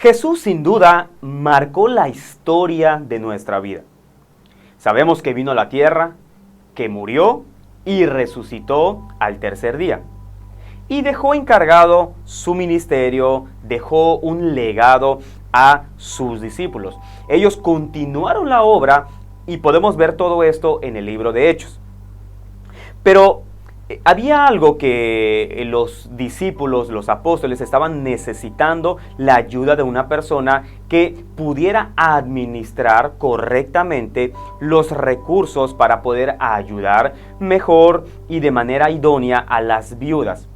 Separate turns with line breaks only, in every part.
Jesús sin duda marcó la historia de nuestra vida. Sabemos que vino a la tierra, que murió y resucitó al tercer día. Y dejó encargado su ministerio, dejó un legado a sus discípulos. Ellos continuaron la obra y podemos ver todo esto en el libro de Hechos. Pero había algo que los discípulos, los apóstoles, estaban necesitando: la ayuda de una persona que pudiera administrar correctamente los recursos para poder ayudar mejor y de manera idónea a las viudas.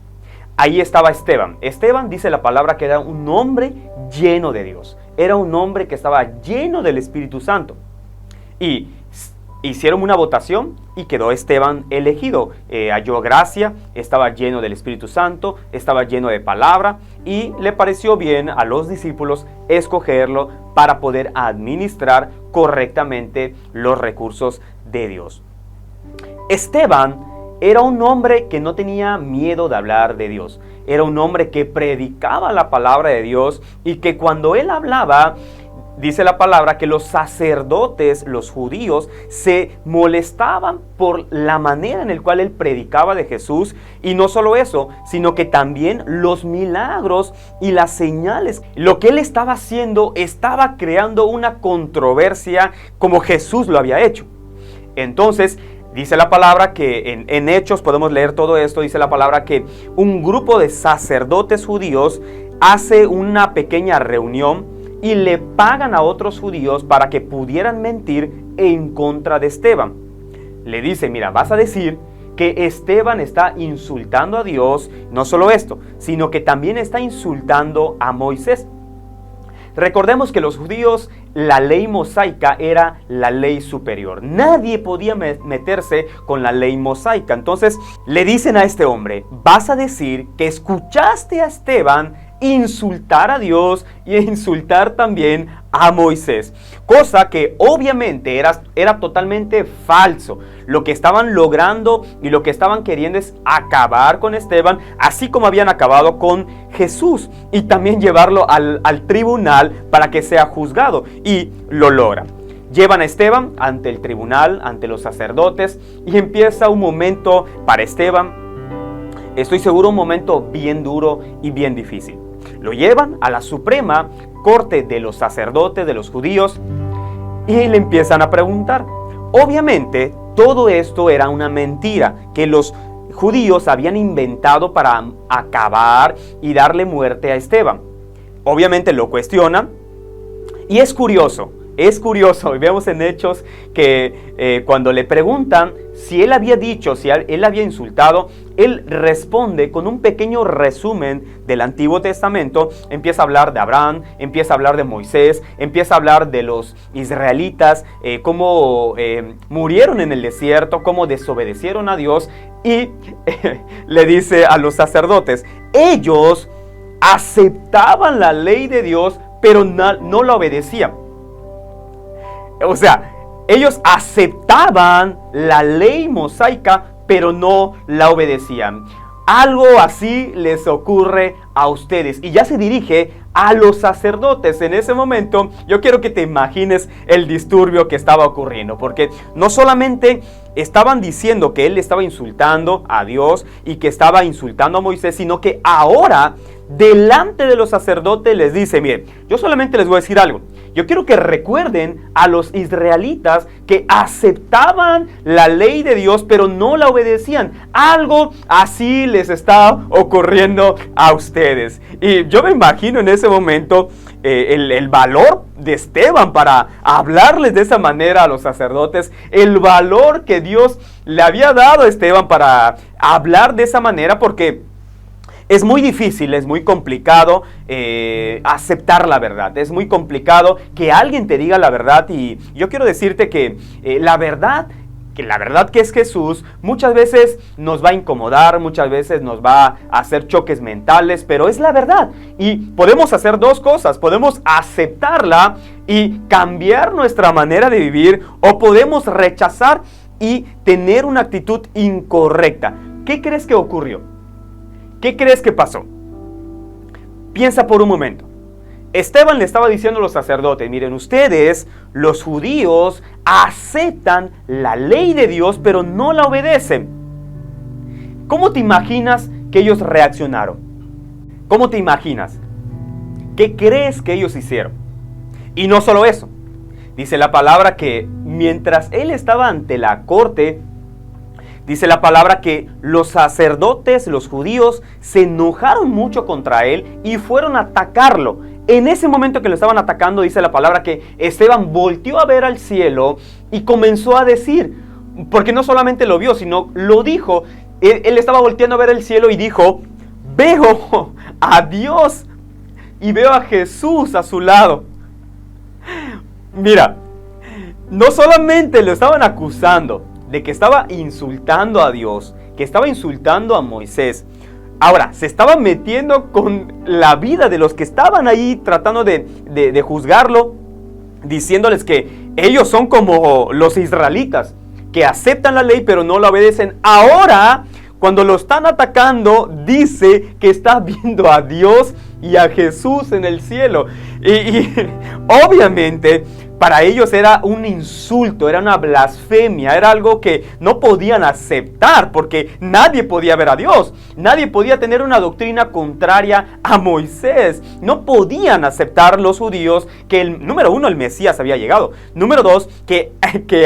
Ahí estaba Esteban. Esteban, dice la palabra, que era un hombre lleno de Dios. Era un hombre que estaba lleno del Espíritu Santo. Y hicieron una votación y quedó Esteban elegido. Halló gracia, estaba lleno del Espíritu Santo, estaba lleno de palabra y le pareció bien a los discípulos escogerlo para poder administrar correctamente los recursos de Dios. Esteban era un hombre que no tenía miedo de hablar de Dios. Era un hombre que predicaba la palabra de Dios y que cuando él hablaba, dice la palabra que los sacerdotes, los judíos, se molestaban por la manera en la cual él predicaba de Jesús. Y no solo eso, sino que también los milagros y las señales. Lo que él estaba haciendo estaba creando una controversia como Jesús lo había hecho. Entonces, dice la palabra que en Hechos podemos leer todo esto. Dice la palabra que un grupo de sacerdotes judíos hace una pequeña reunión y le pagan a otros judíos para que pudieran mentir en contra de Esteban. Le dice: mira, vas a decir que Esteban está insultando a Dios. No solo esto, sino que también está insultando a Moisés. Recordemos que los judíos, la ley mosaica era la ley superior. Nadie podía meterse con la ley mosaica. Entonces le dicen a este hombre: vas a decir que escuchaste a Esteban insultar a Dios y insultar también a Moisés, cosa que obviamente era totalmente falso. Lo que estaban logrando y lo que estaban queriendo es acabar con Esteban, así como habían acabado con Jesús, y también llevarlo al tribunal para que sea juzgado, y lo logran. Llevan a Esteban ante el tribunal, ante los sacerdotes, y empieza un momento para Esteban, estoy seguro, un momento bien duro y bien difícil. Lo llevan a la suprema corte de los sacerdotes, de los judíos, y le empiezan a preguntar. Obviamente, todo esto era una mentira que los judíos habían inventado para acabar y darle muerte a Esteban. Obviamente lo cuestionan, y es curioso, y vemos en Hechos que cuando le preguntan si él había dicho, si él había insultado, él responde con un pequeño resumen del Antiguo Testamento. Empieza a hablar de Abraham, empieza a hablar de Moisés, empieza a hablar de los israelitas, cómo murieron en el desierto, cómo desobedecieron a Dios, y le dice a los sacerdotes: ellos aceptaban la ley de Dios, pero no la obedecían. O sea, ellos aceptaban la ley mosaica, pero no la obedecían. Algo así les ocurre a ustedes. Y ya se dirige a los sacerdotes. En ese momento, yo quiero que te imagines el disturbio que estaba ocurriendo. Porque no solamente estaban diciendo que él estaba insultando a Dios y que estaba insultando a Moisés, sino que ahora, delante de los sacerdotes, les dice: miren, yo solamente les voy a decir algo. Yo quiero que recuerden a los israelitas que aceptaban la ley de Dios, pero no la obedecían. Algo así les está ocurriendo a ustedes. Y yo me imagino en ese momento el valor de Esteban para hablarles de esa manera a los sacerdotes. El valor que Dios le había dado a Esteban para hablar de esa manera, porque es muy difícil, es muy complicado aceptar la verdad. Es muy complicado que alguien te diga la verdad, y yo quiero decirte que la verdad que es Jesús, muchas veces nos va a incomodar, muchas veces nos va a hacer choques mentales, pero es la verdad. Y podemos hacer dos cosas: podemos aceptarla y cambiar nuestra manera de vivir, o podemos rechazar y tener una actitud incorrecta. ¿Qué crees que ocurrió? ¿Qué crees que pasó? Piensa por un momento. Esteban le estaba diciendo a los sacerdotes, miren, ustedes, los judíos, aceptan la ley de Dios, pero no la obedecen. ¿Cómo te imaginas que ellos reaccionaron? ¿Cómo te imaginas? ¿Qué crees que ellos hicieron? Y no solo eso. Dice la palabra que mientras él estaba ante la corte, dice la palabra que los sacerdotes, los judíos, se enojaron mucho contra él y fueron a atacarlo. En ese momento que lo estaban atacando, dice la palabra que Esteban volteó a ver al cielo y comenzó a decir, porque no solamente lo vio, sino lo dijo. Él estaba volteando a ver el cielo y dijo, veo a Dios y veo a Jesús a su lado. Mira, no solamente lo estaban acusando de que estaba insultando a Dios, que estaba insultando a Moisés. Ahora, se estaba metiendo con la vida de los que estaban ahí tratando de juzgarlo, diciéndoles que ellos son como los israelitas, que aceptan la ley pero no la obedecen. Ahora, cuando lo están atacando, dice que está viendo a Dios y a Jesús en el cielo. Y obviamente para ellos era un insulto, era una blasfemia, era algo que no podían aceptar porque nadie podía ver a Dios, nadie podía tener una doctrina contraria a Moisés. No podían aceptar los judíos que número uno, el Mesías había llegado. Número dos, que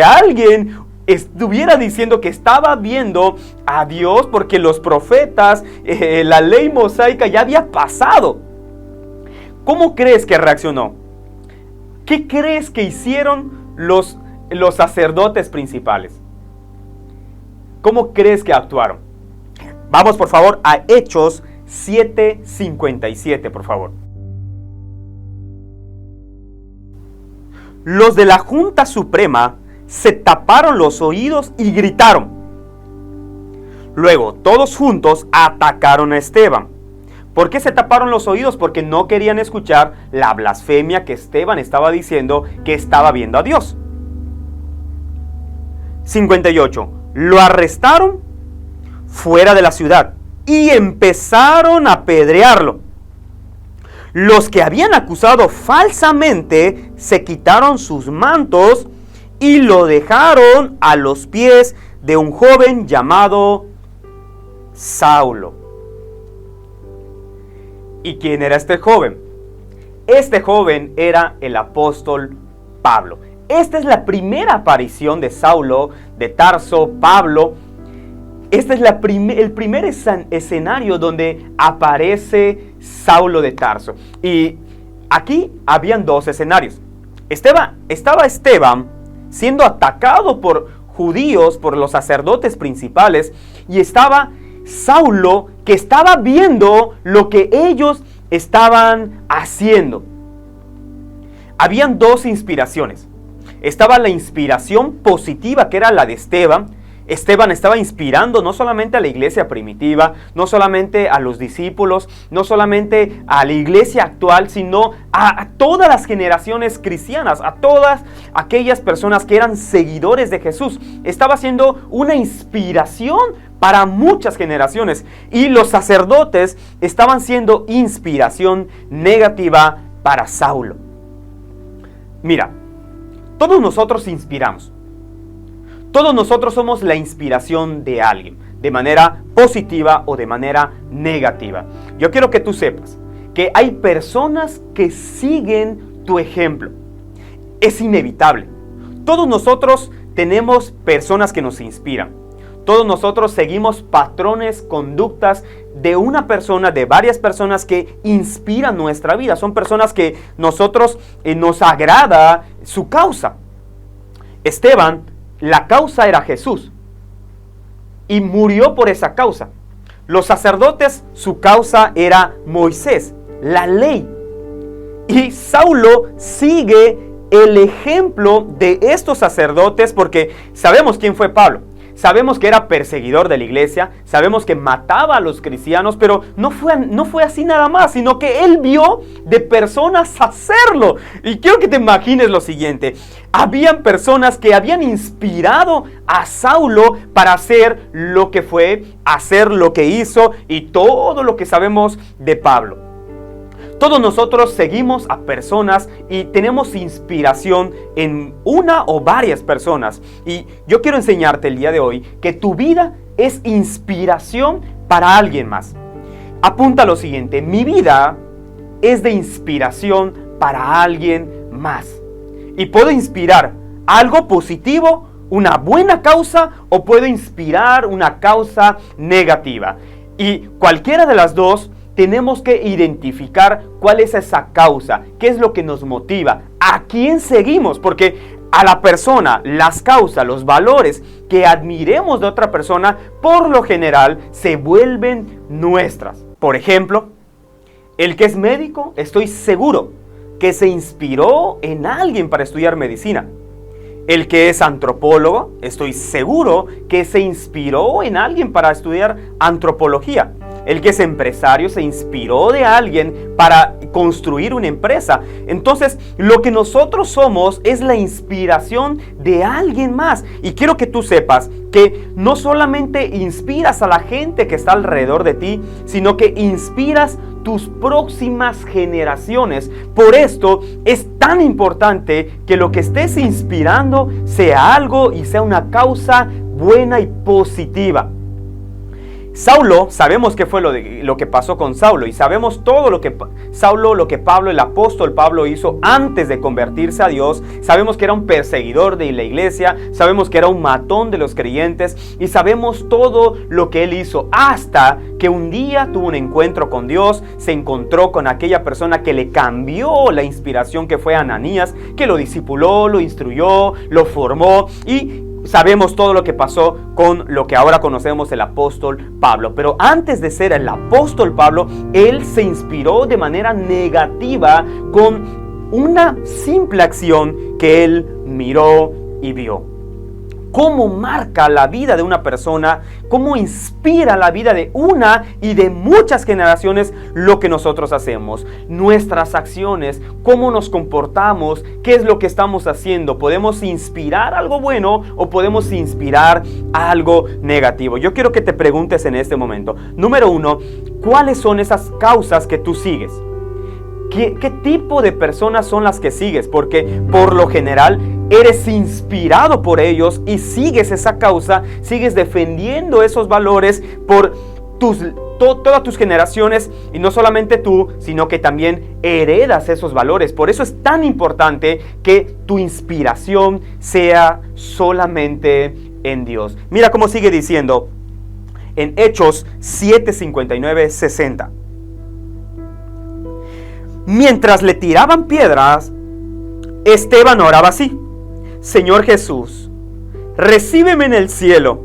alguien estuviera diciendo que estaba viendo a Dios porque los profetas, la ley mosaica ya había pasado. ¿Cómo crees que reaccionó? ¿Qué crees que hicieron los sacerdotes principales? ¿Cómo crees que actuaron? Vamos por favor a Hechos 7:57, por favor. Los de la Junta Suprema se taparon los oídos y gritaron. Luego, todos juntos atacaron a Esteban. ¿Por qué se taparon los oídos? Porque no querían escuchar la blasfemia que Esteban estaba diciendo que estaba viendo a Dios. 58. Lo arrestaron fuera de la ciudad y empezaron a apedrearlo. Los que habían acusado falsamente se quitaron sus mantos y lo dejaron a los pies de un joven llamado Saulo. ¿Y quién era este joven? Este joven era el apóstol Pablo. Esta es la primera aparición de Saulo de Tarso, Pablo. Este es el primer escenario donde aparece Saulo de Tarso. Y aquí habían dos escenarios. Estaba Esteban siendo atacado por judíos, por los sacerdotes principales, y estaba Saulo, que estaba viendo lo que ellos estaban haciendo. Habían dos inspiraciones. Estaba la inspiración positiva, que era la de Esteban. Esteban estaba inspirando no solamente a la iglesia primitiva, no solamente a los discípulos, no solamente a la iglesia actual, sino a todas las generaciones cristianas, a todas aquellas personas que eran seguidores de Jesús. Estaba siendo una inspiración para muchas generaciones, y los sacerdotes estaban siendo inspiración negativa para Saulo. Mira, todos nosotros inspiramos. Todos nosotros somos la inspiración de alguien, de manera positiva o de manera negativa. Yo quiero que tú sepas que hay personas que siguen tu ejemplo. Es inevitable. Todos nosotros tenemos personas que nos inspiran. Todos nosotros seguimos patrones, conductas de una persona, de varias personas que inspiran nuestra vida. Son personas que nosotros nos agrada su causa. Esteban, la causa era Jesús y murió por esa causa. Los sacerdotes, su causa era Moisés, la ley. Y Saulo sigue el ejemplo de estos sacerdotes porque sabemos quién fue Pablo. Sabemos que era perseguidor de la iglesia, sabemos que mataba a los cristianos, pero no fue así nada más, sino que él vio de personas hacerlo. Y quiero que te imagines lo siguiente: habían personas que habían inspirado a Saulo para hacer lo que fue, hacer lo que hizo y todo lo que sabemos de Pablo. Todos nosotros seguimos a personas y tenemos inspiración en una o varias personas. Y yo quiero enseñarte el día de hoy que tu vida es inspiración para alguien más. Apunta lo siguiente: mi vida es de inspiración para alguien más. Y puedo inspirar algo positivo, una buena causa, o puedo inspirar una causa negativa. Y cualquiera de las dos, tenemos que identificar cuál es esa causa, qué es lo que nos motiva, a quién seguimos, porque a la persona, las causas, los valores que admiremos de otra persona, por lo general se vuelven nuestras. Por ejemplo, el que es médico, estoy seguro que se inspiró en alguien para estudiar medicina. El que es antropólogo, estoy seguro que se inspiró en alguien para estudiar antropología. El que es empresario se inspiró de alguien para construir una empresa. Entonces, lo que nosotros somos es la inspiración de alguien más. Y quiero que tú sepas que no solamente inspiras a la gente que está alrededor de ti, sino que inspiras tus próximas generaciones. Por esto es tan importante que lo que estés inspirando sea algo y sea una causa buena y positiva. Saulo, sabemos qué fue lo que pasó con Saulo, y sabemos todo lo que Pablo, el apóstol Pablo, hizo antes de convertirse a Dios. Sabemos que era un perseguidor de la iglesia, sabemos que era un matón de los creyentes, y sabemos todo lo que él hizo, hasta que un día tuvo un encuentro con Dios, se encontró con aquella persona que le cambió la inspiración, que fue Ananías, que lo discipuló, lo instruyó, lo formó, y sabemos todo lo que pasó con lo que ahora conocemos el apóstol Pablo. Pero antes de ser el apóstol Pablo, él se inspiró de manera negativa con una simple acción que él miró y vio. ¿Cómo marca la vida de una persona? ¿Cómo inspira la vida de una y de muchas generaciones lo que nosotros hacemos? Nuestras acciones, cómo nos comportamos, qué es lo que estamos haciendo. ¿Podemos inspirar algo bueno o podemos inspirar algo negativo? Yo quiero que te preguntes en este momento. Número 1, ¿cuáles son esas causas que tú sigues? ¿Qué tipo de personas son las que sigues? Porque por lo general eres inspirado por ellos y sigues esa causa, sigues defendiendo esos valores por todas tus generaciones, y no solamente tú, sino que también heredas esos valores. Por eso es tan importante que tu inspiración sea solamente en Dios. Mira cómo sigue diciendo en Hechos 7, 59, 60. Mientras le tiraban piedras, Esteban oraba así: Señor Jesús, recíbeme en el cielo.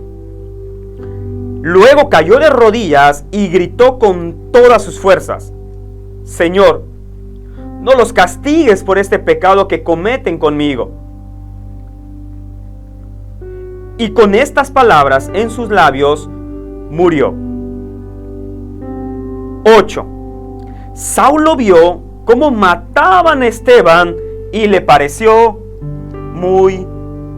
Luego cayó de rodillas y gritó con todas sus fuerzas: Señor, no los castigues por este pecado que cometen conmigo. Y con estas palabras en sus labios murió. 8. Saulo vio cómo mataban a Esteban y le pareció muy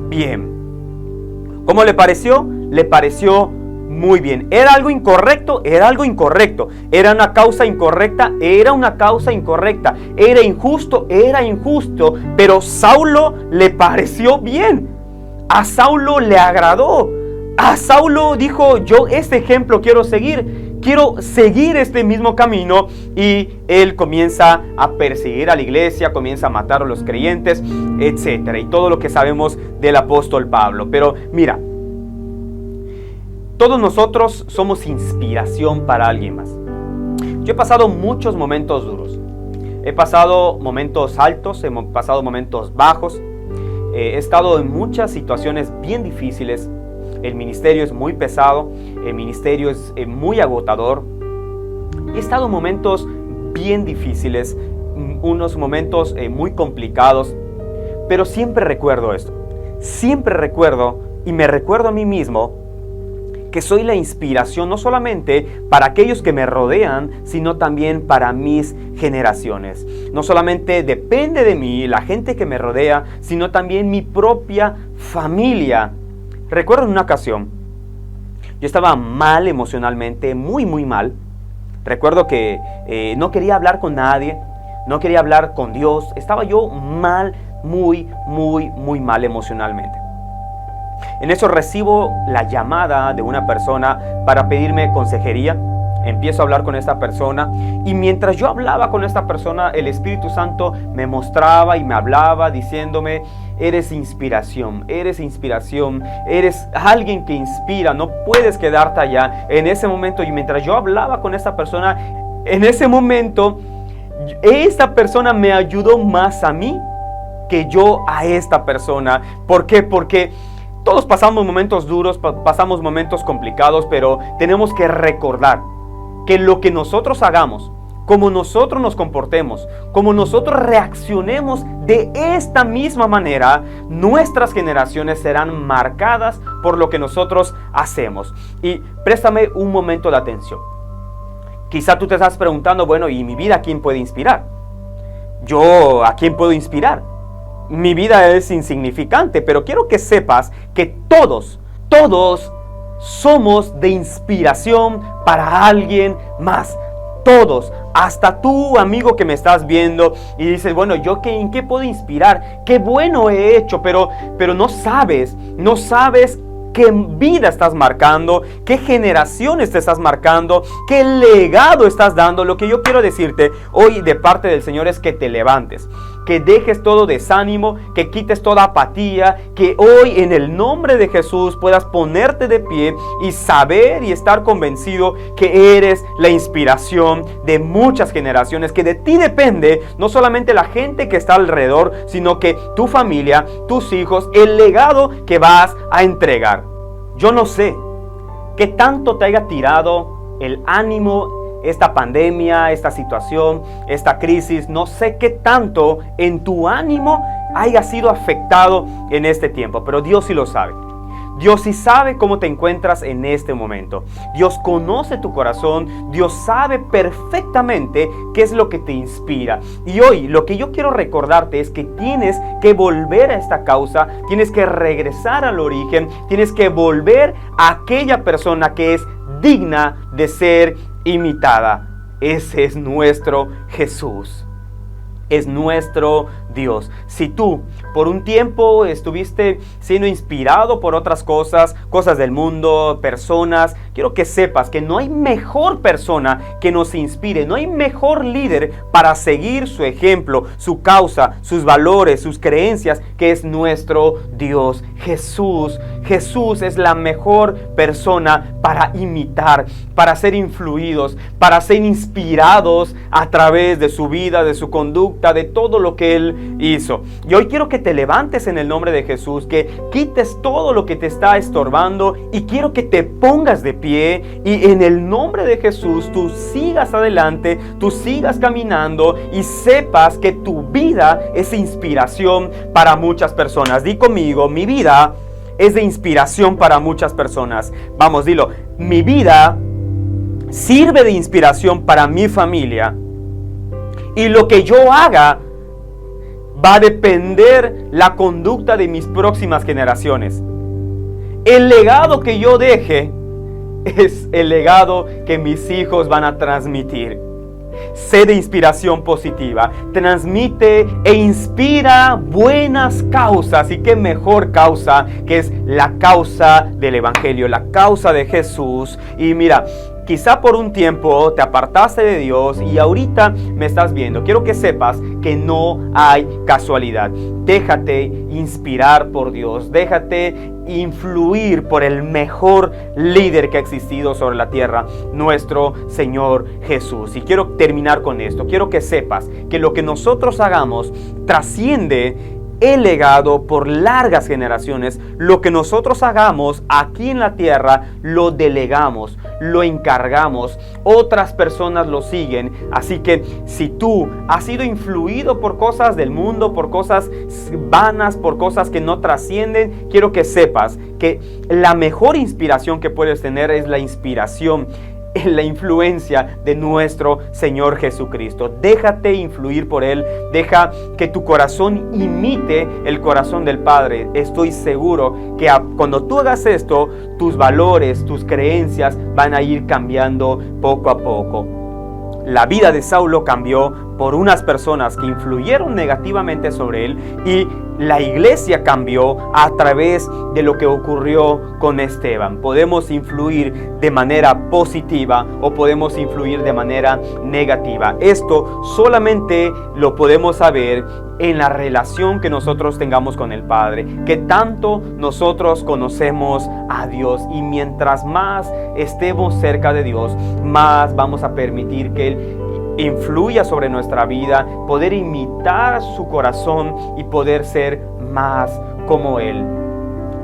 bien. ¿Cómo le pareció? Le pareció muy bien. ¿Era algo incorrecto? Era algo incorrecto. ¿Era una causa incorrecta? Era una causa incorrecta. ¿Era injusto? Era injusto. Pero Saulo le pareció bien. A Saulo le agradó. A Saulo dijo: yo este ejemplo quiero seguir. Quiero seguir este mismo camino. Y él comienza a perseguir a la iglesia, comienza a matar a los creyentes, etcétera. Y todo lo que sabemos del apóstol Pablo. Pero mira, todos nosotros somos inspiración para alguien más. Yo he pasado muchos momentos duros. He pasado momentos altos, he pasado momentos bajos. He estado en muchas situaciones bien difíciles. El ministerio es muy pesado, el ministerio es muy agotador. He estado en momentos bien difíciles, unos momentos muy complicados, pero siempre recuerdo esto. Siempre recuerdo, y me recuerdo a mí mismo, que soy la inspiración no solamente para aquellos que me rodean, sino también para mis generaciones. No solamente depende de mí, la gente que me rodea, sino también mi propia familia. Recuerdo en una ocasión, yo estaba mal emocionalmente, muy mal. Recuerdo que no quería hablar con nadie, no quería hablar con Dios. Estaba yo mal, muy mal emocionalmente. En eso recibo la llamada de una persona para pedirme consejería. Empiezo a hablar con esta persona y mientras yo hablaba con esta persona, el Espíritu Santo me mostraba y me hablaba diciéndome: eres inspiración, eres alguien que inspira, no puedes quedarte allá. En ese momento, y mientras yo hablaba con esta persona, en ese momento, esta persona me ayudó más a mí que yo a esta persona. ¿Por qué? Porque todos pasamos momentos duros, pasamos momentos complicados, pero tenemos que recordar que lo que nosotros hagamos, como nosotros nos comportemos, como nosotros reaccionemos de esta misma manera, nuestras generaciones serán marcadas por lo que nosotros hacemos. Y préstame un momento de atención. Quizá tú te estás preguntando: bueno, ¿y mi vida a quién puede inspirar? ¿Yo a quién puedo inspirar? Mi vida es insignificante, pero quiero que sepas que todos somos de inspiración para alguien más. Todos, hasta tú, amigo que me estás viendo y dices: bueno, ¿yo en qué puedo inspirar? Qué bueno he hecho, pero no sabes qué vida estás marcando, qué generaciones te estás marcando, qué legado estás dando. Lo que yo quiero decirte hoy de parte del Señor es que te levantes, que dejes todo desánimo, que quites toda apatía, que hoy en el nombre de Jesús puedas ponerte de pie y saber y estar convencido que eres la inspiración de muchas generaciones, que de ti depende no solamente la gente que está alrededor, sino que tu familia, tus hijos, el legado que vas a entregar. Yo no sé qué tanto te haya tirado el ánimo esta pandemia, esta situación, esta crisis. No sé qué tanto en tu ánimo haya sido afectado en este tiempo, pero Dios sí lo sabe. Dios sí sabe cómo te encuentras en este momento. Dios conoce tu corazón. Dios sabe perfectamente qué es lo que te inspira. Y hoy lo que yo quiero recordarte es que tienes que volver a esta causa. Tienes que regresar al origen. Tienes que volver a aquella persona que es digna de ser imitada. Ese es nuestro Jesús. Es nuestro Dios. Si tú por un tiempo estuviste siendo inspirado por otras cosas del mundo, personas, quiero que sepas que no hay mejor persona que nos inspire, no hay mejor líder para seguir su ejemplo, su causa, sus valores, sus creencias, que es nuestro Dios. Jesús es la mejor persona para imitar, para ser influidos, para ser inspirados a través de su vida, de su conducta, de todo lo que Él hizo. Y hoy quiero que te levantes en el nombre de Jesús, que quites todo lo que te está estorbando y quiero que te pongas de pie y en el nombre de Jesús tú sigas adelante, tú sigas caminando y sepas que tu vida es inspiración para muchas personas. Di conmigo: mi vida es de inspiración para muchas personas. Vamos, dilo: mi vida sirve de inspiración para mi familia. Y lo que yo haga va a depender la conducta de mis próximas generaciones. El legado que yo deje es el legado que mis hijos van a transmitir. Sé de inspiración positiva. Transmite e inspira buenas causas. Y qué mejor causa que es la causa del Evangelio, la causa de Jesús. Y mira, quizá por un tiempo te apartaste de Dios y ahorita me estás viendo. Quiero que sepas que no hay casualidad. Déjate inspirar por Dios. Déjate influir por el mejor líder que ha existido sobre la tierra, nuestro Señor Jesús. Y quiero terminar con esto. Quiero que sepas que lo que nosotros hagamos trasciende el legado por largas generaciones. Lo que nosotros hagamos aquí en la tierra lo delegamos, lo encargamos, otras personas lo siguen. Así que si tú has sido influido por cosas del mundo, por cosas vanas, por cosas que no trascienden, quiero que sepas que la mejor inspiración que puedes tener es la inspiración, en la influencia de nuestro Señor Jesucristo. Déjate influir por Él. Deja que tu corazón imite el corazón del Padre. Estoy seguro que cuando tú hagas esto, tus valores, tus creencias van a ir cambiando poco a poco. la vida de Saulo cambió por unas personas que influyeron negativamente sobre él, y la iglesia cambió a través de lo que ocurrió con Esteban. Podemos influir de manera positiva o podemos influir de manera negativa. Esto solamente lo podemos saber en la relación que nosotros tengamos con el Padre, que tanto nosotros conocemos a Dios, y mientras más estemos cerca de Dios, más vamos a permitir que Él influya sobre nuestra vida, poder imitar su corazón y poder ser más como Él.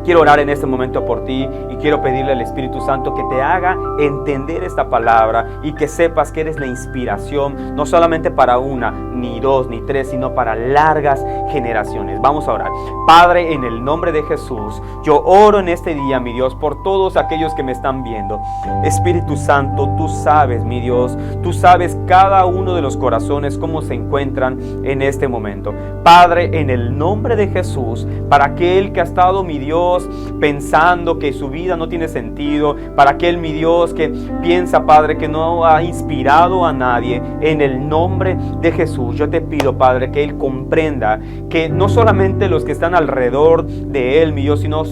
Quiero orar en este momento por ti y quiero pedirle al Espíritu Santo que te haga entender esta palabra y que sepas que eres la inspiración, no solamente para una, ni dos, ni tres, sino para largas generaciones. Vamos a orar. Padre, en el nombre de Jesús, yo oro en este día, mi Dios, por todos aquellos que me están viendo. Espíritu Santo, tú sabes, mi Dios, tú sabes cada uno de los corazones cómo se encuentran en este momento. Padre, en el nombre de Jesús, para aquel que ha estado, mi Dios, pensando que su vida no tiene sentido, para aquel, mi Dios, que piensa, Padre, que no ha inspirado a nadie, en el nombre de Jesús, yo te pido, Padre, que Él comprenda que no solamente los que están alrededor de Él, mi Dios, sino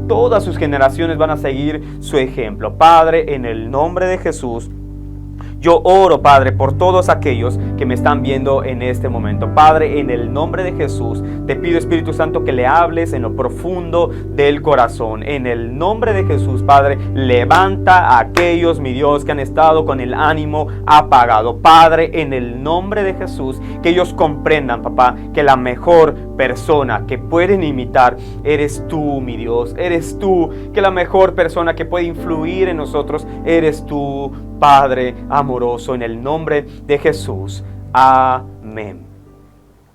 todas sus generaciones van a seguir su ejemplo. Padre, en el nombre de Jesús, yo oro, Padre, por todos aquellos que me están viendo en este momento. Padre, en el nombre de Jesús, te pido, Espíritu Santo, que le hables en lo profundo del corazón. En el nombre de Jesús, Padre, levanta a aquellos, mi Dios, que han estado con el ánimo apagado. Padre, en el nombre de Jesús, que ellos comprendan, papá, que la mejor persona que pueden imitar eres tú, mi Dios. Eres tú, que la mejor persona que puede influir en nosotros eres tú, Padre amoroso, en el nombre de Jesús. Amén.